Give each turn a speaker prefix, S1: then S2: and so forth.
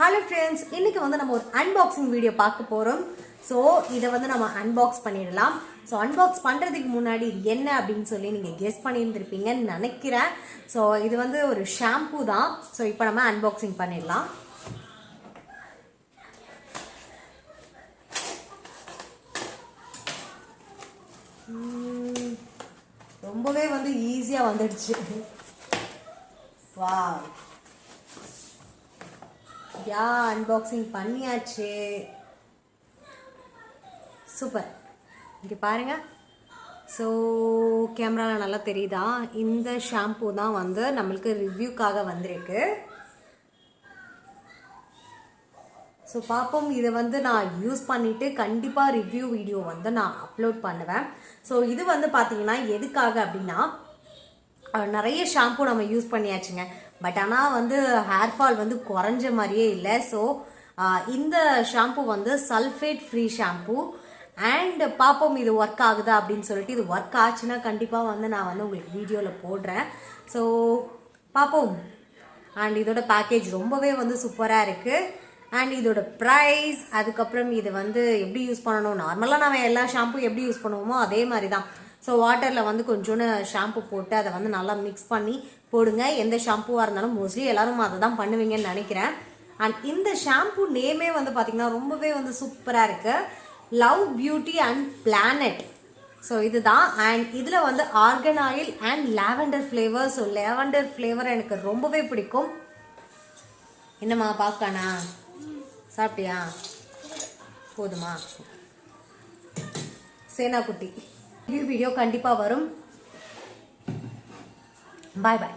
S1: Hello friends, இன்னைக்கு வந்து நம்ம ஒரு unboxing வீடியோ பார்க்க போறோம். சோ இத வந்து நம்ம unbox பண்ணிடலாம். சோ unbox பண்றதுக்கு முன்னாடி இது என்ன அப்படினு சொல்லி நீங்க கெஸ் பண்ணியிருந்திருப்பீங்கன்னு நினைக்கிறேன். சோ இது வந்து ஒரு ஷாம்பு தான். சோ இப்போ நம்ம unboxing பண்ணிடலாம். ரொம்பவே வந்து ஈஸியா வந்துடுச்சு. வாவ். யா அன்பாக்சிங் பண்ணியாச்சு. சூப்பர். இங்கே பாருங்க. ஸோ கேமராவில் நல்லா தெரியுதா? இந்த ஷாம்பூ தான் வந்து நம்மளுக்கு ரிவ்யூக்காக வந்திருக்கு. ஸோ பார்ப்போம். இதை வந்து நான் யூஸ் பண்ணிவிட்டு கண்டிப்பாக ரிவ்யூ வீடியோ வந்து நான் அப்லோட் பண்ணுவேன். ஸோ இது வந்து பார்த்தீங்கன்னா எதுக்காக அப்படின்னா, நிறைய ஷாம்பூ நம்ம யூஸ் பண்ணியாச்சுங்க. பட் ஆனால் வந்து ஹேர் ஃபால் வந்து குறைஞ்ச மாதிரியே இல்லை. ஸோ இந்த ஷாம்பூ வந்து சல்ஃபேட் ஃப்ரீ ஷாம்பூ. அண்ட் பார்ப்போம் இது ஒர்க் ஆகுதா அப்படின்னு சொல்லிட்டு. இது ஒர்க் ஆச்சுன்னா கண்டிப்பாக வந்து நான் வந்து உங்களுக்கு வீடியோவில் போடுறேன். ஸோ பார்ப்போம். அண்ட் இதோட பேக்கேஜ் ரொம்பவே வந்து சூப்பராக இருக்குது. அண்ட் இதோட ப்ரைஸ், அதுக்கப்புறம் இது வந்து எப்படி யூஸ் பண்ணணும், நார்மலாக நம்ம எல்லா ஷாம்பூ எப்படி யூஸ் பண்ணுவோமோ அதே மாதிரி தான். ஸோ வாட்டரில் வந்து கொஞ்சோன்னு ஷாம்பு போட்டு அதை வந்து நல்லா மிக்ஸ் பண்ணி போடுங்க. எந்த ஷாம்புவாக இருந்தாலும் மோஸ்ட்லி எல்லோரும் அதை தான் பண்ணுவீங்கன்னு நினைக்கிறேன். அண்ட் இந்த ஷாம்பு நேமே வந்து பார்த்திங்கன்னா ரொம்பவே வந்து சூப்பராக இருக்குது. Love beauty and planet. So இதுதான். அண்ட் இதில் வந்து organ oil and lavender flavour. So lavender flavour எனக்கு ரொம்பவே பிடிக்கும். என்னம்மா பார்க்கணா? சாப்பிட்டியா? போதுமா? சேனா குட்டி வீடியோ கண்டிப்பாக வரும். பாய் பாய்.